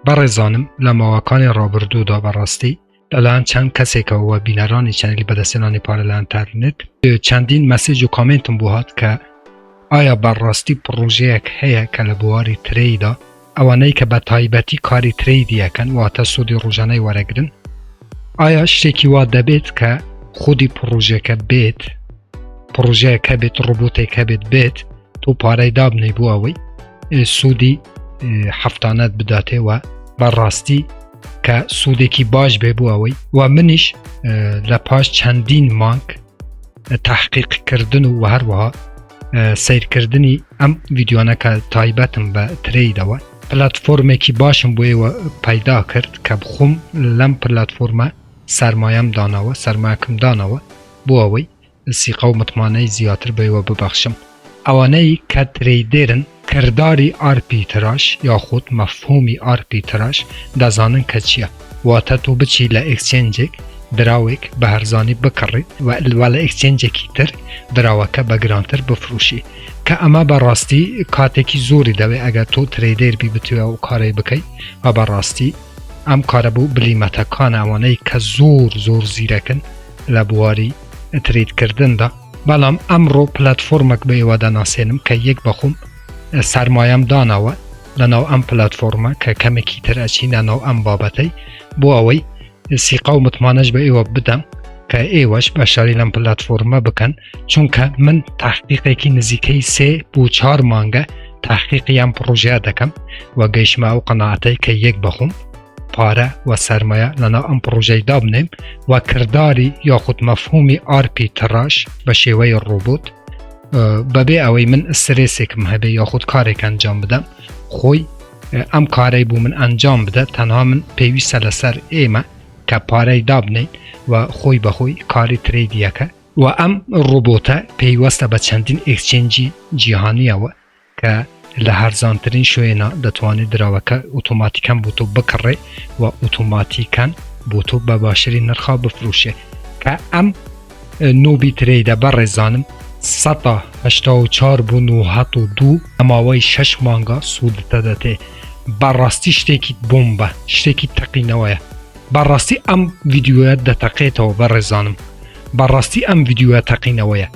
بەڕێزانم لە ماوەکانی ڕابردوودا بەڕاستی لەلایەن چەند کەسێکەوە و بینەرانی چەنەلی بەدەستهێنانی پارە لە ئینتەرنێت چەندین مەسیج و کامنتم بۆ هات کە ئایا بەڕاستی پرۆژەیەک هەیە کە لە بواری ترێیدا ئەوانەی کە بە تایبەتی کاری ترێیدی یەکەن واتە سوودی ڕۆژانەی وەرەگرن ئایا شتێکی وا دەبێت کە خودی پرۆژەکە بێت پرۆژەیەکە بێت ڕۆبۆتێک هەبێت بێت تۆ پارەی دابنەی بۆ ئەوەی سوودی هەفتانەت بداتێەوە بەڕاستی کە سوودێکی باش بێ بوو ئەوەی و منیش لە پاش چەندین مانگ تحقیقکردن و هەروەها سیرکردنی ئەم ڤیدیۆانەکە تایبەتم بە ترێیدەوە پلەتفۆرمێکی باشم بۆ ئێوە پەیدا کرد کە بخۆم لەم پلەتفۆرمە سەرمایەم داناوە سەرمایەکەم داناوە بۆ ئەوەی سیقە و متمانەی زیاتر بە ئێوە ببەخشم ئەوانەی کە ترێیدێرن کردداری ئارپیتراژ یاخود مەفهومی ئارپیتراژ دەزانن کە چییە واتە تۆ بچی لە ئەکسچێنجێک دراوێک بە هەرزانی بکڕیت و لە ئەکسچێنجێکی تر دراوەکە بە گرانتر بفرۆشی کە ئەمە بەڕاستی کاتێکی زۆری دەوێت ئەگەر تۆ ترێدێربی بتوێ و کارەی بکەیت و بەڕاستی ئەم کارە بوو بلیمەتەکان ئەوانەی کە زۆر زیرەکن لە بواری ترێدکردندا بەڵام ئەمڕۆ پلەتفۆرمێک بە ئێوە دەناسێنم کە یەک بەخۆم سەرمایەم داناوە لەناو ئەم پلەتفۆرمە کە کەمێکی تر ئەچین لەناو ئەم بابەتەی بۆ ئەوەی سیقە و متمانەش بە ئێوە بدەم کە ئێوەش بەشاری لەم پلەتفۆرمە بکەن چونکە من تحقیقێکی نزیکەی 3 بۆ 4 مانگە تحقیقی ئەم پرۆژەیە دەکەم و گەیشتمە ئەو قەناعەتەی کە یەک بەخۆم پارە و سەرمایە لەناو ئەم پرۆژەی دابنێم و کردداری یاخود مەفهومی ئارپیتراژ بە شێوەی ڕۆبۆت بەبێ ئەوەی من سرێسێکم هەبێ یاخود کارێک ئەنجام بدەم خۆی ئەم کارەی بوو من ئەنجام بدە تەنها من پێویستە لەسەر ئێمە کە پارەی دابنین و خۆی بەخۆی کاری ترێدیەکە و ئەم ڕۆبۆتە پێیوەستە بە چەندین ئەکسچێنجی جیهانیەوە کە لە هەرزانترین شوێنە دەتوانێت دراوەکە ئۆتۆماتیکەن بۆ تۆ بکڕێ و ئۆتۆماتیکەن بۆ تۆ بە باشترین نرخا بفرۆشێ کە ئەم نۆبی ترێدە بەڕێزانم 184 بۆ 902 ئەماوەی 6 مانگە سوودتە دەتێ بەڕاستی شتێکی بۆمبە شتێکی تەقینەوەیە بەڕاستی ئەم ڤیدیۆیە دەتەقێتەوە بەڕێزانم بەڕاستی ئەم ڤیدیۆیە تەقینەوەیە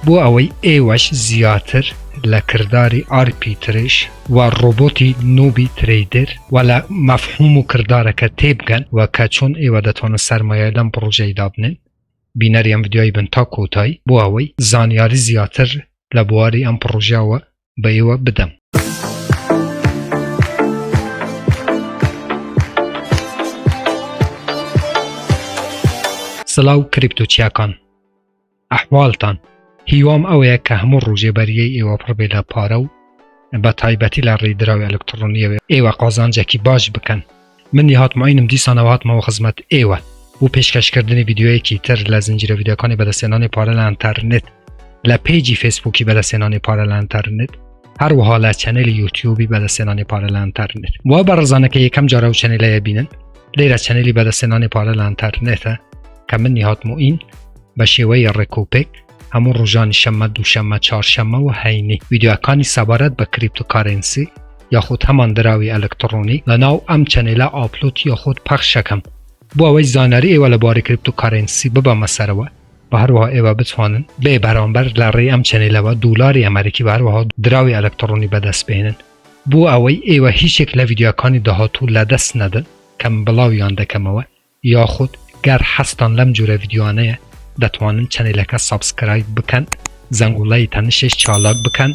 بۆ ئەوەی ئێوەش زیاتر لە کردداری ئارپیترش و ڕۆبۆتی نۆبی ترێدر و لە مەفهوم و کرددارەکە تێبگەن و کە چۆن ئێوە دەتوانن سەرمایە لەم پرۆژەی دابنن بینەری ئەم ڤیدیۆی بن تا کۆتایی بۆ ئەوەی زانیاری زیاتر لە بواری ئەم پرۆژەوە بە ئێوە بدەم سلااو کریپتۆچیاکان ئەحواڵتان هیوام ئەوەیە کە هەموو ڕۆژێبەریەی ئێوە پڕبێ لە پارە و بە تایبەتی لە ڕێدراوی ئەلکترۆنیەوە ئێوە قازانجێکی باش بکەن منی هاتماینم دیسانەوە هاتمەوە خزمەت ئێوە بۆ پێشکەشکردنی ڤیدیۆیەکی تر لە زنجیرە ڤیدیۆکانی بەدەستهێنانی پارە لە ئینتەرنێت لە پیجی فێسبووکی بەدەستهێنانی پارە لە ئینتەرنێت هەروەها لە چەنەلی یوتیوبی بەدەستهێنانی پارە لە ئینتەرنێت وا بەڕزانەکە یەکەم جارە و چەنەلەیە بینن لێرە چەنەلی بەدەستهێنانی پارە لە ئینتەرنێتە کە منی هاتموئین بە شێوەی ڕێکۆپێک هەموو ڕۆژانی شەممە دووشەممە چارشەممە و هەینی ڤیدیۆەکانی سەبارەت بە کریپتۆکارنسی یاخود هەمان دراوی ئەلکترۆنی لەناو ئەم چەنێلە ئاپلۆت یاخود پەخشەکەم بۆ ئەوەی زانیاری ئێوە لەبارەی کریپتۆکارنسی ببەمە سەرەوە بە هەروەها ئێوە بتوانن بێ بەرامبەر لە ڕێی ئەم چەنێلەوە دولاری ئەمریکی بە هەروەها دراوی ئەلکترۆنی بەدەست بێنن بۆ ئەوەی ئێوە هیچێک لە ڤیدیۆەکانی داهاتوو لەدەست نەدەن کەم بڵاویان دەکەمەوە یاخود گەر حەستان لەم جورە ڤیدیۆانەیە دەتوانن چەنێلەکە سابسکرایب بکەن زەنگوڵەی تەنشش چالاک بکەن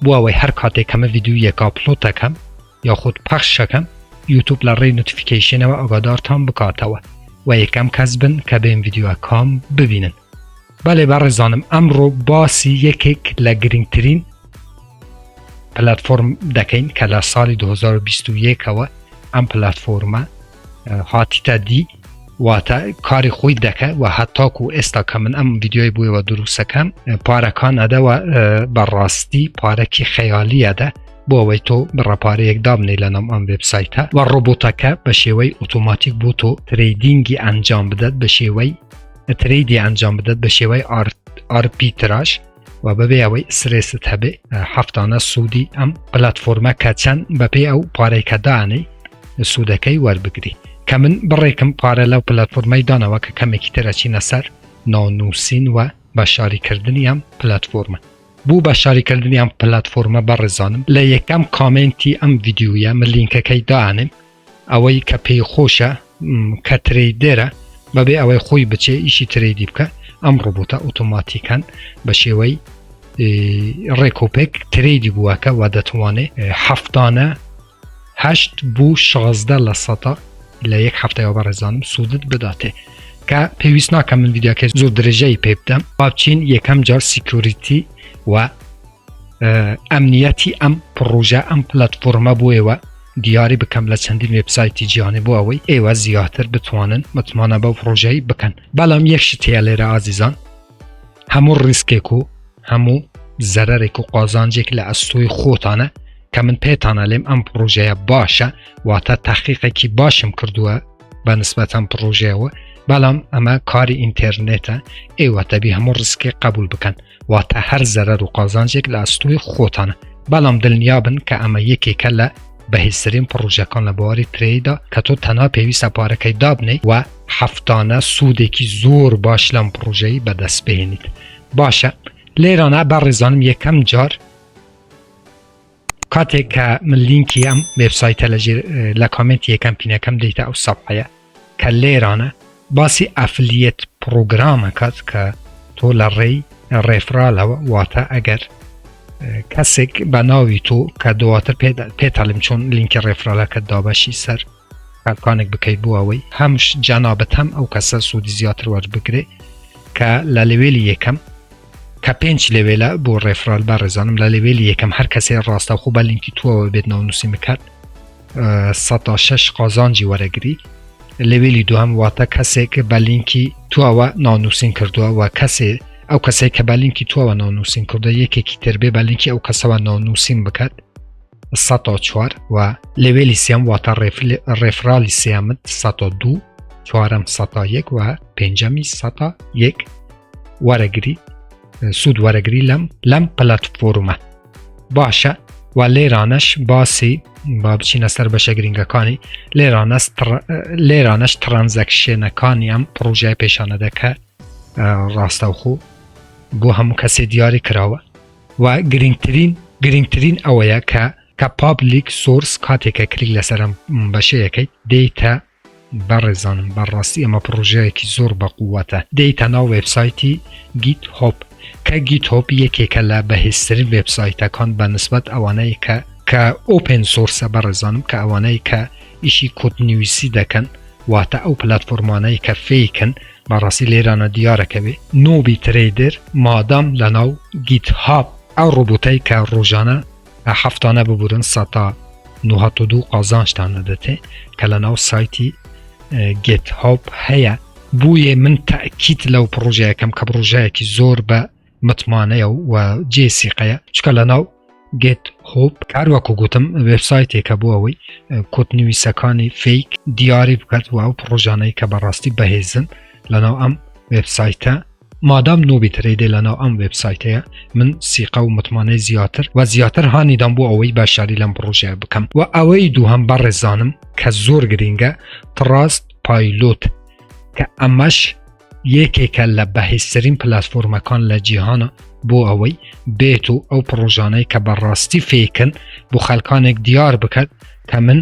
بۆ ئەوەی هەر کاتێک ئەمە ڤیدیۆیەک ئاپلۆد دەکەم یاخود پەخشەکەم یوتیوب لە ڕێی نۆتیفیکەیشنەوە ئاگادارتان بکاتەوە و یەکەم کەس بن کە بێن ڤیدیۆەکەم ببینن بەڵێ بەڕێزانم ئەمڕۆ باسی یەکێک لە گرنگترین پلەتفۆرم دەکەین کە لە ساڵی 2021ەوە ئەم پلەتفۆرمە هاتیتە دی واتە کاری خۆی دەکە و هەتاکو ئێستا کە من ئەم ڤیدیۆی بوویەوە دروستەکەم پارەکان ئەدەوە بەڕاستی پارەکی خەیالیەدە بۆ ئەوەی تۆ بڕەپارەیەک دابنێ لەناو ئەم وێبسایتە و ڕۆبۆتەکە بە شێوەی ئۆتۆماتیک بۆ تۆ ترێدینگی ئەنجام بدات بە شێوەی ترێدی ئەنجام بدات بە شێوەی ئارپیتراژ و بەبێ ئەوەی سرێست هەبێ هەفتانە سوودی ئەم پلەتفۆرمە کە چەند بەپێ ئەو پارەی کە دانەی سودەکەی وەربگری کە من بڕێکم پارە لەو پلەتفۆرمەی دانەوە کە کەمێکی تر ئەچینە سەر ناونووسین و بەشاریکردنی ئەم پلەتفۆرمە. بوو بەشاریکردنی ئەم پلەتفۆرمە بەڕێزانم لە یەکەم کامنتی ئەم ڤیدیۆیە من لینکەکەی دانم ئەوەی کە پێی خۆشە کە ترێدەرە بەبێ ئەوەی خۆی بچێ ئیشی ترێدی بکە ئەم ڕۆبۆتە ئۆتۆماتیکەن بە شێوەی ڕێکۆپێک ترێدی بووەکە و دەتوانێت هەفتانە 8 بوو 16% لە یەک هەفتەیەوە بەڕێزانم سوودت بداتێ کە پێویست ناکە من ڤیدیۆکە زۆر درێژەی پێ بدەم با بچین یەکەم جار سیکیۆریتی و ئەمنیەتی ئەم پرۆژە ئەم پلەتفۆرمە بۆیەوە دیاری بکەم لە چەندین وێبسایتی جیهانی بۆ ئەوەی ئێوە زیاتر بتوانن متمانە بەو پرۆژەی بکەن. بەڵام یەک شتەیە لێرە ئازیزان هەموو ڕیسکێک و هەموو زەرەرێک و قازانجێک لە ئەستۆی خۆتانە کە من پێتانە لێم ئەم پرۆژەیە باشە واتە تەحقیقێکی باشم کردووە بە نسبەت ئەم پرۆژەیەوە بەڵام ئەمە کاری ئینتەرنێتە ئێوە تەبی هەموو ڕیسکێک قبول بکەن واتە هەر زەرەر و قازانجێک لە ئەستۆی خۆتانە بەڵام دڵنیابن کە ئەمە یەکێکە لە بەهێزترین پرۆژەکان لە بواری ترێدا کە تۆ تەنها پێویستە پارەکەی دابنێ و هەفتانە سوودێکی زۆر باش لەم پرۆژەی بەدەست بهێنیت. باشە لێرانە بەڕێزانم یەکەم جار کاتێک کە من لینکی ئەم وێبسایتە لە کامنتی یەکەم پینەکەم دیتە ئەو سەفحەیە کە لێرانە باسی ئەفلیێت پرۆگرامەکات کە تۆ لە ڕێی ڕێفرالەوە واتە ئەگەر کەسێک بە ناوی تۆ کە دواتر پێتاڵیم چۆن لینکی ڕێفرالەکەت دابەشی سەر کارکانێک بکەیت بۆ ئەوەی هەمش جەنابەت هەم ئەو کەسە سوودی زیاتر وەربگرێ کە لە لێوێلی یەکەم کە 5 لێوێلە بۆ ڕێفرال بەڕێزانم لە لێوێلی یەکەم هەر کەسێ ڕاستەوخۆ بە لینکی توەوە بێت ناونووسی بکات 106 قازانجی وەرەگری. لێوێلی دووەم واتە کەسێک بە لینکی توەوە ناونووسین کردووە و کەسێ ئەو کەسێک کە بە لینکی توەوە ناونووسین کردو یەکێکی تر بێ بە لینکی ئەو کەسەوە ناونووسین بکات 104 و لێوێلی سێم واتە ڕێفرالی سێمت 102 چوارەم 101 و پێنجەمی 101 وەرەگری سوود وەرەگری لەم پلەتفۆرمە. باشە و لێرانەش باسی با بچینە سەر بەشە گرنگەکانی لێرانەش ترانزەکشنەکانی ئەم پرۆژەی پێشانە دەکە ڕاستەوخۆ بۆ هەموو کەسێ دیاری کراوە و گرنگترین ئەوەیە کە پابلیک سۆرس کاتێکە کلیک لەسەرم بەشەیەکەیت دیتە بەڕێزانم بەڕاستی ئەمە پرۆژەیەکی زۆر بەقووەتە دیتە ناو وێبسایتی گیت هۆپ کە گیت هۆپ یەکێکە لە بەهێزترین وێبسایتەکان بە نسبەت ئەوانەی کە ئۆپن سۆرسە بەڕێزانم کە ئەوانەی کە ئیشی کۆدنوویسی دەکەن واتە ئەو پلەتفۆرمانەی کە فێکن بەڕاستی لێرانە دیارەکەوێ نۆبی ترێدر مادام لە ناو گیت هاب ئەو ڕۆبۆتەی کە ڕۆژانە هەفتانە ببورن 192 قازانجتانە دەتێ کە لە ناو سایتی گیت هاب هەیە بوویە من تەکیت لەو پرۆژەیەکەم کە پرۆژەیەکی زۆر بە متمانەیە و جێسیقەیە چکە لە ناو گیت هۆپ کاروەکو گوتم وێبسایتێکە بۆ ئەوەی کۆدنوویسەکانی فیک دیاری بکات و ئەو پرۆژانەی کە بەڕاستی بەهێزن لەناو ئەم وێبسایتە مادام نۆبی ترێدێ لەناو ئەم وێبسایتەیە من سیقە و متمانەی زیاتر هانیدام بۆ ئەوەی باشاری لەم پرۆژەیە بکەم و ئەوەی دووهەم بەڕێزانم کە زۆر گرینگە تراست پایلۆت کە ئەمەش یەکێکە لە بەهێزترین پلەتفۆرمەکان لە جیهانە بۆ ئەوەی بێت و ئەو پرۆژانەی کە بەڕاستی فێکن بۆ خەڵکانێک دیار بکات کە من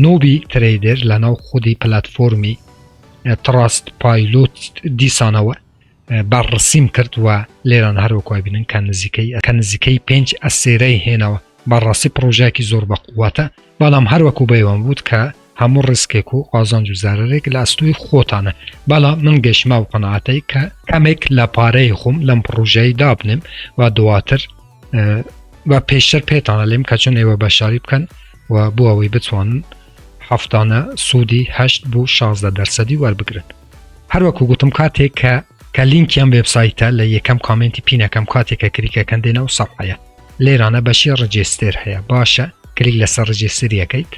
نۆبی ترێدر لە ناو خودی پلەتفۆرمی تراست پایلۆت دیسانەوە بەڕسیم کرد و لێران هەروەکوای بینن کە نزیکەی 5 ئەسێرەی هێنەوە بەڕاستی پرۆژەیەکی زۆر بەقووەتە بەڵام هەروەکو بەیوان بوود کە هەموو ڕسکێک و قازانج و زارەرێک لە ئەستوی خۆتانە بەڵام من گەشتمە و قەناعەتەی کە کەمێک لە پارەی خۆم لەم پرۆژەی دابنم و دواتر و پێشتر پێتانە لێم کە چۆن ئێوە بەشاری بکەن و بۆ ئەوەی بتوانن هەفتانە سوودی 8 بۆ 16% وەربگرن. هەروەکو گوتم کاتێک کە لینکی ئەم وێبسایتە لە یەکەم کامنتی پینەکەم کاتێکە کلیکەکەن دێنەوە سەفحەیە لێرانە بەشی ڕجێستر هەیە باشە کلیک لەسەر ڕجێستریەکەیت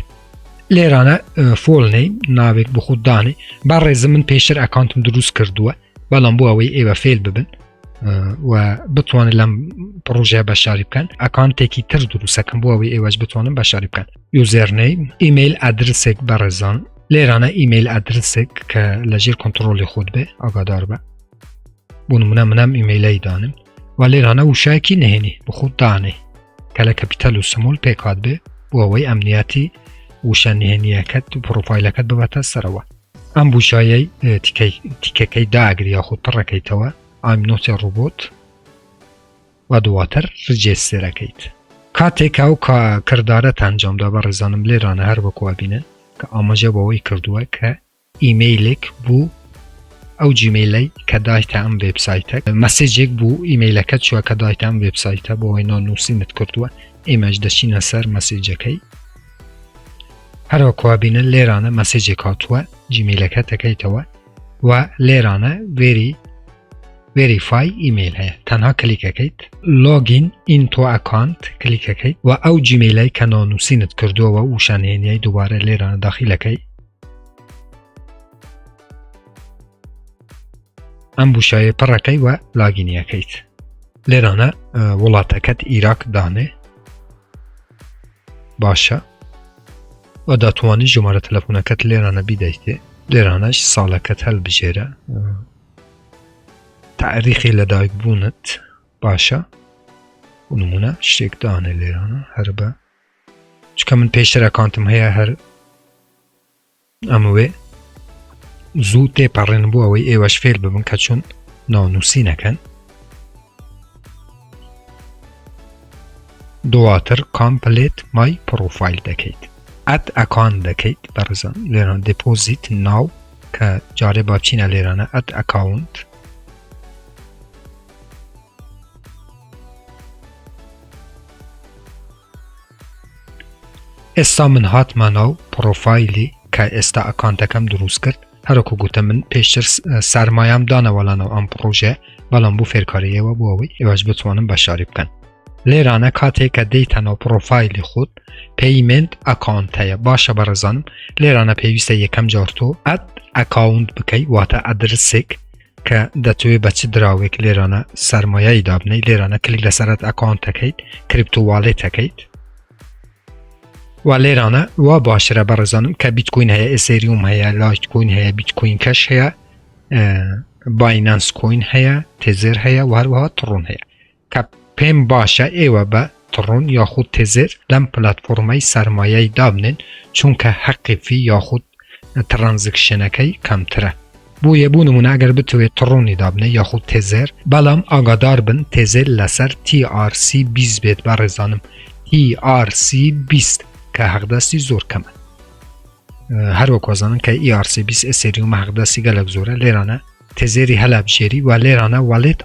لێرانە فۆڵنەی ناوێک بۆ خوددانی بەڕێزم من پێشتر ئەکانتم دروست کردووە بەڵام بۆ ئەوەی ئێوە فێل ببن و بتوانن لەم پرۆژەیە بەشاری بکەن ئەکانتێکی تر دروستەکەم بۆ ئەوەی ئێوەش بتوانن بەشاری بکەن یوزر نیم ایمیل ادرسک برزان لیرانه ایمیل ادرسک که لجیر کنترل خود به آگادار به بونمونه منم ایمیلی دانم و لیرانه وشاکی نهینی بخود دانه کلا کپیتال و سمول پیکاد به بووی امنیتی وشا نهینیکت و پروفایلکت ببتا سروا ام بوشایی تیککی دا اگری یا خود پرکی توا ام نوت روبوت و دواتر رجستر اکید کاتی که او که کردارت انجام دا برزانم لیرانه هر وکو بینن که آماجه باوی کردوه که ایمیلک بو او جیمیلی که دایتا ام ویبسایت مسیجک بو ایمیلکت شو که دایتا ام ویبسایت باوی نانوسینت کردوه ایمج دشین سر مسیجکی هر وکو بینن لیرانه مسیجکاتوه جیمیلکت اکیتوه و لیرانه ویریفای ایمیل هست تنها کلیک اکید لوگین اینتو اکانت کلیک اکید و او جیمیلی که نانوسینت کردو و او شنینی دوباره لیرانه داخل اکید ام بوشای پر اکید و لاگینی اکید لیرانه ولاتکت ایراک دانه باشه و داتوانی جماره تلفونکت لیرانه بیدیده لیرانش سالکت هل بجیره تاریخی لدایک بونت باشه و نمونه شتیک دانه لیرانه هر با چکه من پیشتر اکانتم هیا هر اموه زود تی پرین بو اوی ایواش فیل ببن که چون نانوسی نکن دواتر کامپلیت مای پروفایل دکید اد اکان دکید برزن لیرانه دیپوزیت ناو که جاره بابچین لیرانه اد اکاونت استا من هات مناو پروفایلی که استا اکانتکم دروست کرد هر کو گوتم من پیشتر سرمایم دانه ولانو ام پروژه بلان بو فیرکاریه و بووی ایواج بتوانم بشاری بکن لیرانه کاتی که دیتنو پروفایلی خود پیمنت اکانتیه باشه برزانم لیرانه پیوسته یکم جارتو اد اکاونت بکی واتا ادرسک که دتوی بچه دراویک لیرانه سرمایه دابنه لیرانه کلیک لسرت اکانت تکید کریپتو والیت تکید و لیرانه و باشره برزانم که بیت کوین هیا اسیریوم هیا لایت کوین هیا بیت کوین کش هیا بایننس کوین هیا تزر هیا و هر وها ترون هیا که پیم باشه ایوه با ترون یا خود تزر لم پلاتفورمای سرمایه دابنن چون که حقی فی یا خود ترانزکشنکی کمتره بویه بو نمونه اگر بتوی ترونی دابنه یا خود تزر بلام آگادار بن تزر لسر TRC 20 بیت برزانم TRC 20 که حق دستی زور کمه هر وقت وزانن که ERC 20 اسیریوم حق دستی گلک زوره لیرانه تزیری حلب جیری و لیرانه والت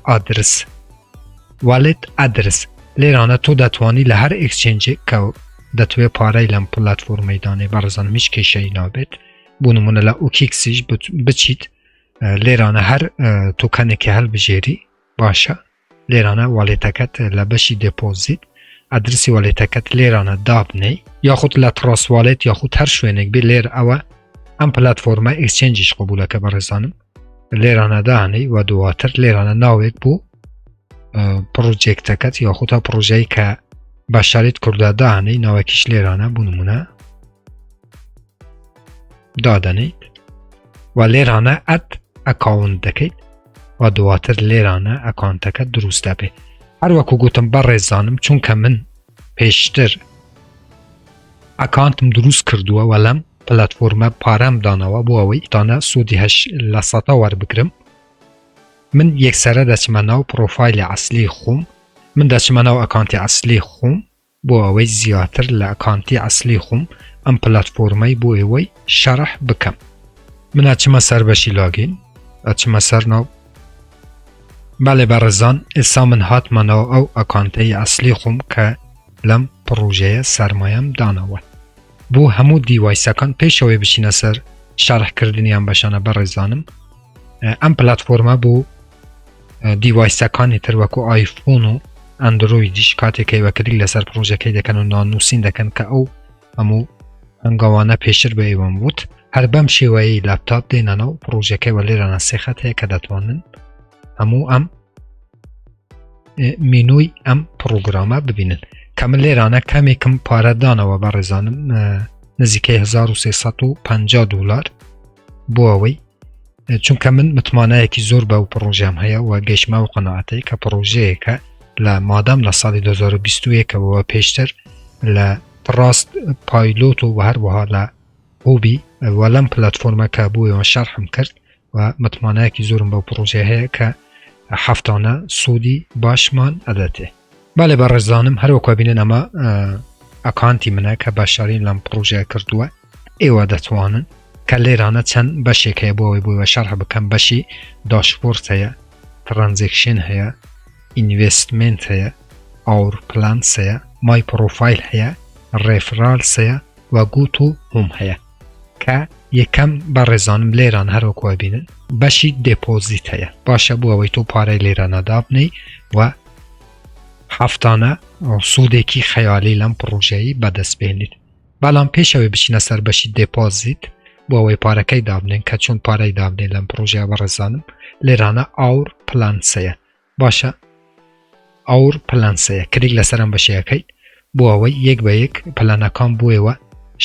ادرس لیرانه تو دتوانی لهر اکسچنجی که دتوی پاره لم پلاتفورمی دانه برزان میش کشی نابد بونمونه اوکیکسیج بچید لیرانه هر توکنی که حل بجیری باشه لیرانه والتکت لبشی دپوزیت ادرسی والیتکت لیرانه دابنی یا خود لتراس والیت یا خود هر شوینک بی لیر او ام پلاتفورما اکسچنجش قبوله که برزانم لیرانه دانی و دواتر لیرانه ناویک بو پروژیکتکت یا خود ها پروژهی که بشاریت کرده دانی ناوکیش لیرانه بونمونه دادنید و لیرانه اد اکاونت دکید و دواتر لیرانه اکاونتکت درسته بی هر وکو گوتم برزانم چون که من پیشتر اکانتم دروست کردوه ولم پلاتفورم پارم دانوه بووی دانه سودی هش لساتا ور بگرم من یک سره دچمناو پروفایل اصلی خوم من دچمناو اکانتی اصلی خوم بووی زیاتر لاکانتی اصلی خوم ام پلاتفورمی بووی شرح بکم من اچما سر بشی لاگین اچما سر نو بله برزان اسا من هات منو او اکانتی اصلی خوم که لم پروژه سرمایم دانوه بو همو دیوایسکان پیشوی بشینه سر شرح کردنی هم بشانه برزانم ام پلاتفورما بو دیوایسکانی تر وکو آیفون و اندرویدیش کاتی که وکری لسر پروژه که دکن و نانوسین دکن که او همو هنگوانه پیشر به ایوان بود هر بم شیوهی لپتاپ دیننو پروژه که ولی رنسی خطه که دتوانن همو ام منوی ام پروگرامه ببینن کەمن لێرانە کەمێکم پارە دانەوە بەڕێزانم نزیکەی 1350 دلار بۆ ئەوەی چونکە من متمانەیەکی زۆر بەو پرۆژەم هەیە و گەیشتمە و قەناعەتەی کە پرۆژەیەکە لە مادام لە ساڵی 2021ەوە پێشتر لە ڕاست پایلۆت و هەروەها لە هۆبی و لەم پلەتفۆرمەکە بوویەوە شەرحم کرد و متمانەیەکی زۆرم بەو پرۆژە هەیە کە هەفتانە سوودی باشمان ئەدەتێ. بالێ بەڕێزانم هەروەکو بینن ئەمە ئەکانتی منە کە بەشدارییم لەم پرۆژەیە کردووە. ئێوە دەتوانن کە لێرانە چەند بەشێک هەیە بۆ ئەوەی بوویەوە شەرح بکەم. بەشی داشبۆرد هەیە، ترانزێکشن هەیە، ئینڤێستمنت هەیە، ئاور پلانس هەیە، مای پرۆفایل هەیە، ڕێفرالس هەیە و گوت و هوم هەیە کە یەکەم بەڕێزانم لێران هەروەکو بینن بەشی دێپۆزیت هەیە. باشە بۆ ئەوەی تۆ پارەی لێرانە دابنەی و هەفتانە سوودێکی خەیالی لەم پرۆژەیی بەدەست بێنیت. بەڵام پێشەوەی بچینە سەر بەشی دێپۆزیت بۆ ئەوەی پارەکەی دابنێن کە چۆن پارەی دابنێن لەم پرۆژەیە بەڕێزانم لێرانە ئاور پلانس هەیە. باشە ئاور پلانس هەیە. کلیک لەسەرم بەشەکەی بۆ ئەوەی یەک بە یەک پلانەکان بۆیەوە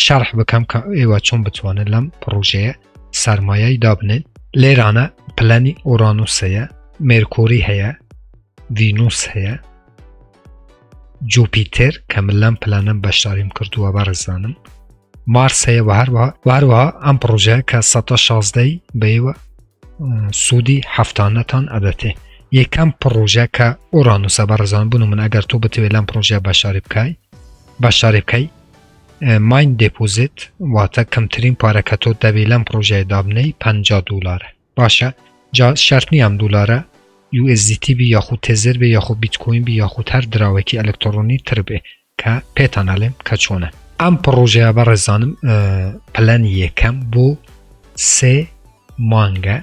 شەرح بکەم کە ئێوە چۆن بتوانن لەم پرۆژەیە سەرمایەی دابنێن. لێرانە پلانی ئۆرانوس هەیە، مێرکۆری هەیە، ڤینوس هەیە، جوپیتر کە من لەم پلانم بەشداریم کردووە بەڕێزانم، مارس هەیە و هەروەها ئەم پرۆژەیە کە 16 بەیوە سوودی هەفتانەتان ئەدەتێ. یەکەم پرۆژە کە ئۆرانوسە بەڕێزانم بوون من ئەگەر تۆ بتوێت لەم پرۆژەیە بەشداری بکەی ماین دێپۆزیت واتە کەمترین پارەکە تۆ دەبێت لەم پرۆژەیە دابنەی 50 دلارە. باشە شەرتنی ئەم دلارە USDT بی یاخود تێزر بێ یاخود بیتکۆین بی یاخود هەر دراوێکی ئەلکترۆنی تر بێ کە پێتان ئەڵێم کە چۆنە. ئەم پرۆژەیە بەڕێزانم پلانی یەکەم بۆ 3 مانگە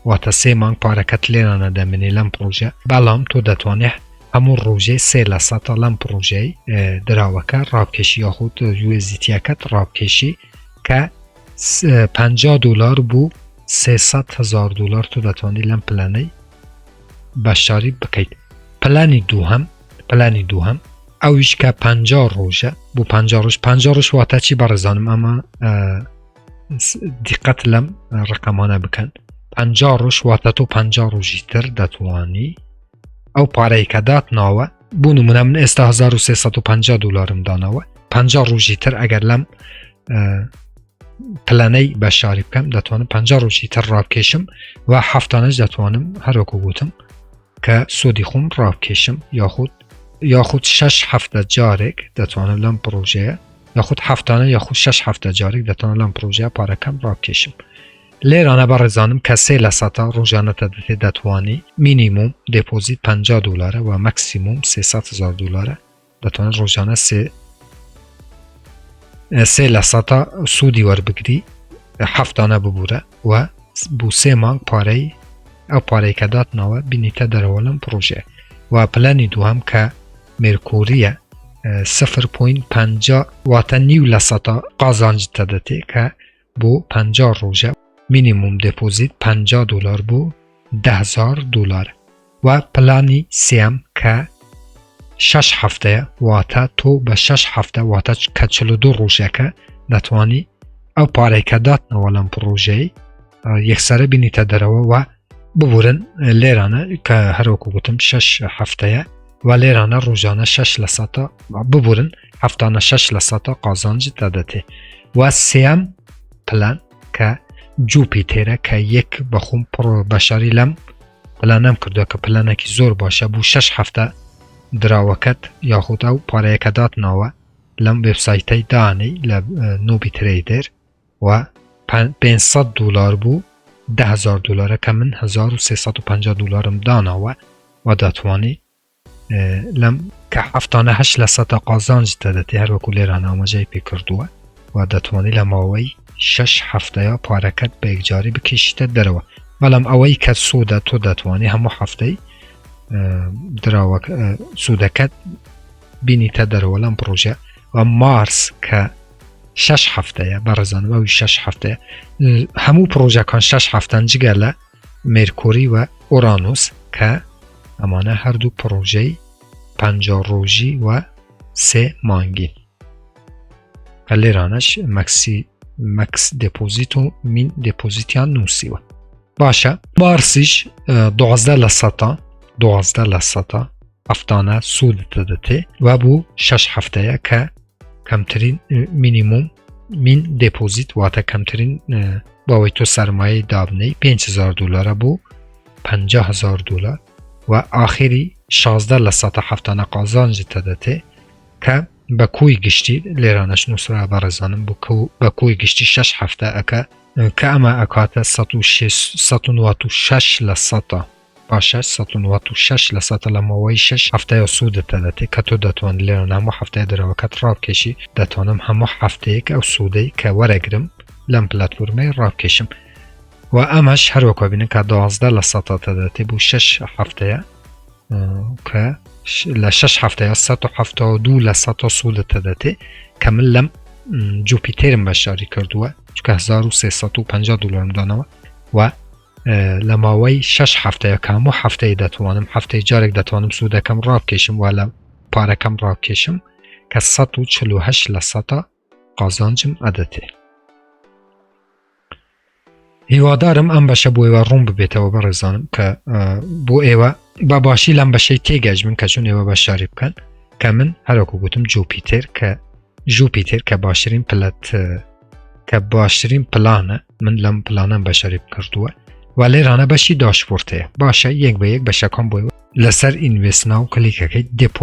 واتە 3 مانگ پارەکەت لێرانە دەمێنێ لەم پرۆژە. بەڵام تۆ دەتوانێت هەموو ڕۆژێ 3% لەم پرۆژەی دراوەکە ڕابکێشی یاخود USDTەکەت ڕابکێشی کە 50 دلار بوو 300,000 دلار تۆ دەتوانێت لەم پلانەی بەشداری بکەیت. پلانی دووهەم ئەویش کە 50 ڕۆژە بۆ 50 ڕۆژ واتە چی بەڕێزانم ئەمە دیقەت لەم ڕقەمانە بکەن. 50 ڕۆژ واتە تۆ 50 ڕۆژی تر دەتوانی ئەو پارەی کە داتناوە بۆ نمونە من ئێستا 1350 دلارم داناوە 50 ڕۆژی تر ئەگەر لەم پلانەی بەشداری بکەم دەتوانم 50 ڕۆژی تر ڕابکێشم و هەفتانەش دەتوانم هەروەکو گوتم کە سۆدی خۆم ڕابکێشم یاخود 6 هەفتە جارێک دەتوانم لەم پرۆژەیە یاخود هەفتانە یاخود 6 هەفتە جارێک دەتوانم لەم پرۆژەیە پارەکەم ڕابکێشم. لێرانە بەڕێزانم کە 3% ڕۆژانەتە دەتوانی مینیموم دێپۆزیت 50 دلارە و مەکسیموم 300,000 دلارە دەتوانێت ڕۆژانە 3% سوودی وەربگری هەفتانە ببوورە و بۆ 3 مانگ پارەی ئەو پارەی کە داتناوە بینیتە دەرەوە لەم پرۆژێ. و پلانی دووهەم کە مێرکۆریە 0.50 واتە 0.5% قازانجتە دەتێ کە بۆ 50 ڕۆژە مینیموم دێپۆزیت 50 دلار بۆ 10,000 دلار. و پلانی سێم کە 6 هەفتەیە واتە تۆ بە 6 هەفتە واتە کە 42 ڕۆژێکە دەتوانی ئەو پارەی کە داتنەوە لەم پرۆژەی یەکسەرە بینیتە دەرەوە و ببورن. لێرانە کە هەروەکو گوتم 6 هەفتەیە و لێرانە ڕۆژانە 6% ببورن هەفتانە 6% قازانج دەدەتێ. و سێم پلان کە جوپیتێرە کە یەک بەخۆم بەشداری لەم پلانەم کردووە کە پلانێکی زۆر باشە بوو 6 هەفتە دراوەکەت یاخود ئەو پارەیەکە داتناوە لەم وێبسایتەی دانەی لە نوبی ترێدر و 500 دلار بوو 10,000 دلارە کە من 1350 دلارم داناوە و دەتوانی لەم کە هەفتانە 8% قازانج دەدەێ هەروەکو لێرانە ئاماژەی پێ کردووە و دەتوانی لە ماوەی 6 هەفتەیە پارەکەت بە یەکجاری بکەشیتە دەرەوە. بەڵام ئەوەی کە سوودە تۆ دەتوانی هەموو هەفتەی سوودەکەت بینیتە دەرەوە لەم پرۆژە. و مارس کە 6 هەفتەیە بەڕێزانم ئەوی 6 هەفتەیە هەموو پرۆژەکان 6 هەفتەن جگە لە مێرکۆری و ئۆرانوس کە ئەمانە هەردوو پرۆژەی 50 ڕۆژی و سه مانگین لیرانش مکس دپوزیتو مین دپوزیتیان نوسیوه باشه مارسیش 12 لسطا هفتانه سود دادته و بو 6 هفته که کمترین مینیموم مین دپوزیت واتا کمترین باوی تو سرمایه دابنه $5,000 بو $50,000 و آخری 16 لسطا هفتانه قازانج دادته که بکوی گشتی لیرانش نوسرا برزانم بکوی گشتی 6 هفته اکا که اما اکات 196 لسطا باشه 196 لسطا لماوی 6 هفته یا سود دادته که تو دتوان لیران همو هفته در وقت راب کشی دتوانم همو هفته یک او سوده که ورگرم لم پلاتفورمه راب کشم و امش هر وقت بینه که 12 لسطا دادته بو 6 هفته که لشش هفته 172 لسطا سود دادته کامل لم جوپیترم بشاری کردوه چون $1,350 دانوه و لماوی 6 هفته کامو هفته دتوانم هفته جارک دتوانم سوده کم راب کشم و پاره کم راب کشم که 148 لسطا قازانجم عدته هیوادارم ام بشه بو ایوه روم ببیته و برزانم که بو ایوه با باشی لم بشه تیگج من که چون ایوه بشاری بکن که من هر اکو گوتم جوپیتر که باشترین پلانه من لم پلانم بشاری بکردوه و لیرانه بشی داشبورته باشه یک به یک بشه کن بویوه لسر اینویست ناو کلیک اکید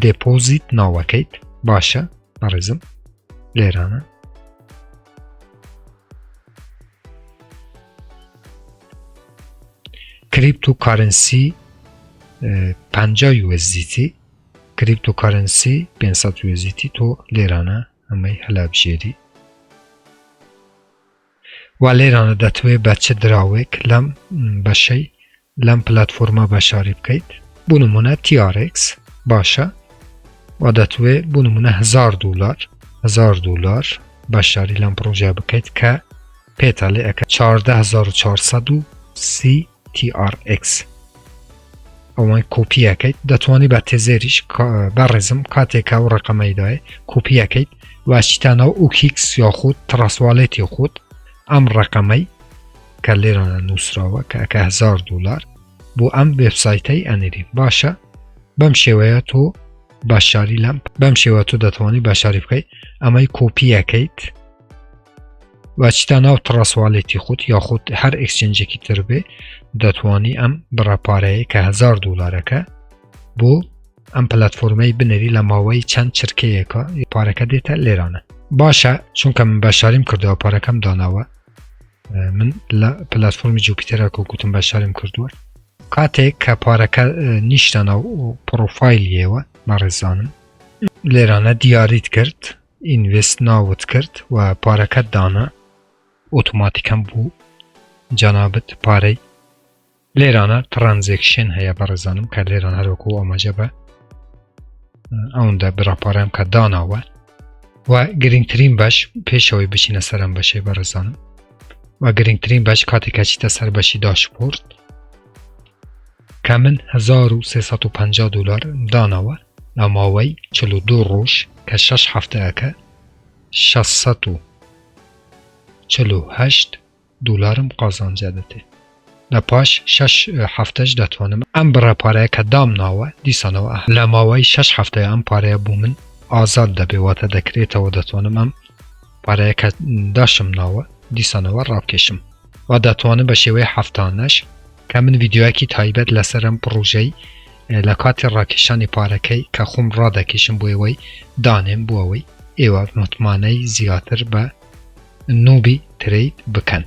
دپوزیت ناو اکید باشه برزم لیرانه کریپتوکارنسی 50 USDT کریپتوکارنسی 500 USDT تو لیرانه همه حلب جیری و لیرانه دتوی بچه دراوک لم بشی لم پلاتفورما بشاری بکید بونمونه TRX باشه و دتوی بونمونه $1,000 بشاری لم پروژه بکید که پیتالی اکا 14,430 TRX اوان کپی اکید دتوانی با تزریش برزم کاتی که او رقمی دای کپی اکید و چیتانا اوکیکس یا خود تراسوالیتی خود ام رقمی که لیران نوسراوه که اکا $1,000 بو ام ویبسایتی انیری باشه بمشیوه تو بشاری لم بمشیوه تو دتوانی بشاری بکی اما کپی اکید و چیتانا تراسوالیتی خود یا خود هر اکسچنجی که تربه دتوانی ام برا پاره که $1,000 که بو ام پلاتفورمی بنری لماوی چند چرکه که پاره که دیتا لیرانه باشه چون که من بشاریم کرده و پاره کم داناوه من پلاتفورمی جوپیتر که گوتم بشاریم کرده کاته که پاره که نیشتانه و پروفایلیه و مرزانم لیرانه دیاریت کرد اینویست ناوت کرد و پاره که دانه اوتوماتیکم بو جنابت پاره لیرانه ترانزیکشن هیا برزانم که لیرانه هر وکو آماجه با اونده برا پارم که داناوه و گرینگترین باش پیشوی بچینه سرم باشه برزانم و گرینگترین باش کاتی کچی تسر باشی داشبورد که من $1,350 داناوه لاماوی 42 روش که 6 هفته اکه $648 قازانجه داده لپاش 6 هفتهش دتوانم ام برا پاره که دام ناوه دیسانوه لماوی 6 هفته ام پاره بومن آزاد ده بیواته دکریتا و دتوانم ام پاره که داشم ناوه دیسانوه راب کشم و دتوانم بشیوه هفتانش که من ویدیوه کی تایبت لسرم پروژه لکات راکشانی پاره که خوم را دکشم بویوی دانم بویوی ایوه مطمئنه زیادتر به نوبی ترید بکن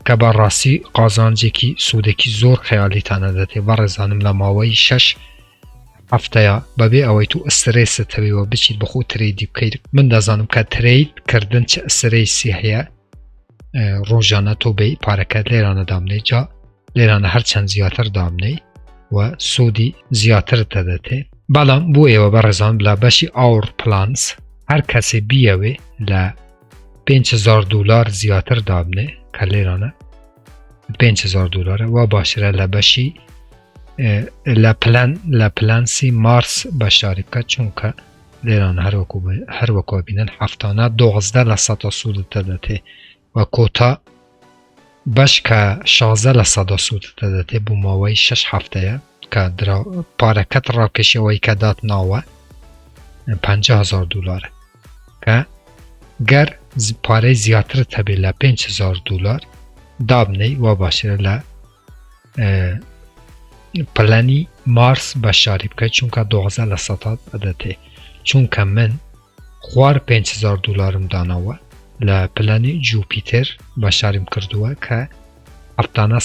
که با راستی قازانجی که سودکی زور خیالی تانه داده و رزانم لماوی 6 هفته یا ببی اوی تو استریس تبی و بچید بخو تریدی بکید من دازانم که ترید کردن چه استریسی هیا روزانه تو بی پارکت لیرانه دامنه جا لیرانه هر چند زیادتر دامنه و سودی زیادتر داده بلام بو ایوه برزانم لبشی اور پلانس هر کسی بیوه $5,000 زیادتر دامنه که لیرانه $5,000 و باشره لبشی لپلانسی مارس بەشداری بکات چونکە لێران هەروەکو بینن هەفتانە 12% سوودتە دەتێ و کۆتا بەش کە 16% سوودتە دەتێ بۆ ماوەی 6 هەفتەیە کە پارەکەت ڕاکێشەوەی کە دات ناوە 50,000 دلار کە گەر پارەی زیاترت هەبێ لە 5,000 دلار دابنەی و باشترە لە پلانی مارس بەشداری بکەیت چونکە 12% دەتێ چونکە من خوار 5,000 دلارم دانەوە لە پلانی جوپیتر بەشداریم کردووە کە هەفتانە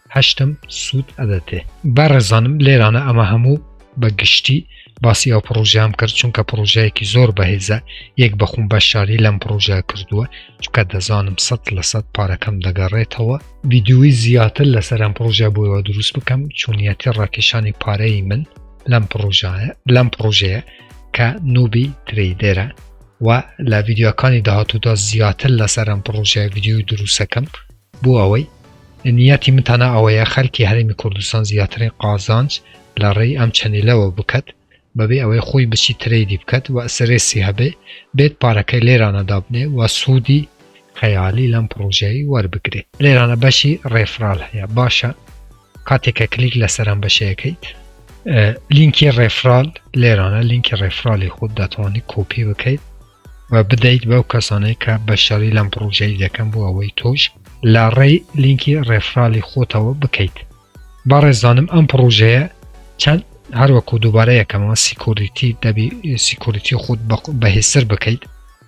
8 سوود ئەدەتێ بەڕێزانم لێرانە ئەمە هەموو بە گشتی باسی ئەو پرۆژەم کرد چونکە پرۆژەیەکی زۆر بەهێزە یەک بەخۆم بەشداری لەم پرۆژە کردووە چونکە دەزانم 100% پارەکەم دەگەڕێتەوە ڤیدیۆی زیاتر لەسەر ئەم پرۆژە بۆیەوە دروست بکەم چونیەتی ڕاکێشانی پارەی من لەم پرۆژەیە کە نوبی ترێدەرە و لە ڤیدیۆکانی داهاتوودا زیاتر لەسەر ئەم پرۆژەیە ڤیدیۆی دروستەکەم بۆ ئەوەی نیەتی من تەنها ئەوەیە خەڵکی هەرێمی کوردستان زیاترین قازانج لە ڕێی ئەم چەنێلەوە بکات بەبێ ئەوەی خۆی بچی ترێدی بکات و سرێسی هەبێ بێت پارەکەی لێرانە دابنێ و سوودی خەیالی لەم پرۆژەی وەربگرێ لێرانە بەشی ڕێفرال هەیە باشە کاتێکە کلیک لەسەر ئەم بەشەیەکەیت لینکی ڕێفرال لێرانە لینکی ڕێفرالی خۆت دەتوانانی کۆپی بکەیت و بدەیت بەو کەسانەی کە بەشداری لەم پرۆژەی دەکەن بۆ ئەوەی تۆش لە ڕێی لینکی ڕێفرالی خۆتەوە بکەیت بەڕێزانم ئەم پرۆژەیە چەند هەروەکو دووبارە یەکەمەوە سیکۆریتی دەبی سیکۆریتی خۆت بەهێزتر بکەیت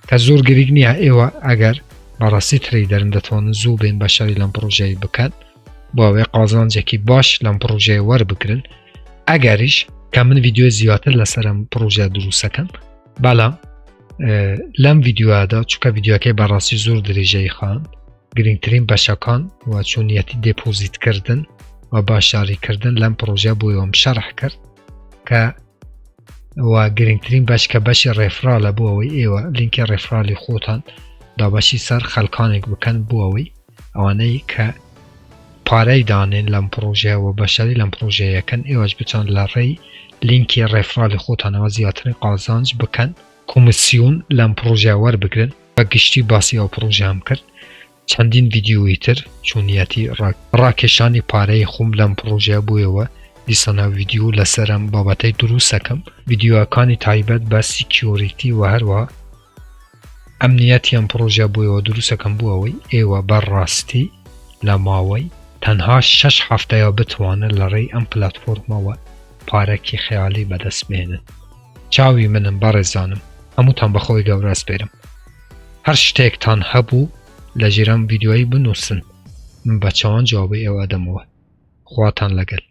کە زۆر گرنگ نییە ئێوە ئەگەر بەڕاستی ترێدەرن دەتوانن زوو بێن بەشداری لەم پرۆژەی بکەن بۆ ئەوەی قازانجێکی باش لەم پرۆژەیە وەربگرن ئەگەریش کە من ڤیدیۆ زیاتر لەسەر ئەم پرۆژە دروستەکەم بەڵام لەم ڤیدیۆدا چونکە ڤیدیۆکەی بەڕاستی زۆر درێژەی خان گرنگترین بەشەکان و چۆنیەتی دێپۆزیتکردن و باشداریکردن لەم پرۆژە بۆیەوەم شەرح کرد کە و گرنگترین بەش کە بەشی ڕێفرالە بۆ ئەوەی ئێوە لینکی ڕێفرالی خۆتان دابەشی سەر خەڵکانێک بکەن بۆ ئەوەی ئەوانەی کە پارەی دانێن لەم پرۆژە و بەشداری لەم پرۆژەیەکەن ئێوەش بچان لە ڕێی لینکی ڕێفرالی خۆتانەوە زیاترین قازانج بکەن کۆمیسیۆن لەم پرۆژە وەربگرن بە گشتی باسی ئەو پرۆژەم کرد چەندین ڤیدیۆی تر چونیەتی ڕاکێشانی پارەی خۆم لەم پرۆژە بوویەوە دیسانە ڤیدیۆ لەسەرم بابەتەی دروستەکەم ڤیدیۆەکانی تایبەت بە سیکیۆریتی و هەروە ئەمنیەتی ئەم پرۆژە بوویەوە دروستەکەم بوو ئەوەی ئێوە بەڕاستی لە ماوەی تەنها 6 هەفتەیە بتوانن لە ڕێی ئەم پلەتفۆرمەوە پارەکی خەیالی بەدەست بێنن چاوی منم بەڕێزانم هەمووتان بەخۆی گەورە سپێرم هەر شتێکتان هەبوو لە ژێرم ڤیدیۆیی بنووسن من بە چاوان جوابی ئێوە دەمەوە خواتان لەگەل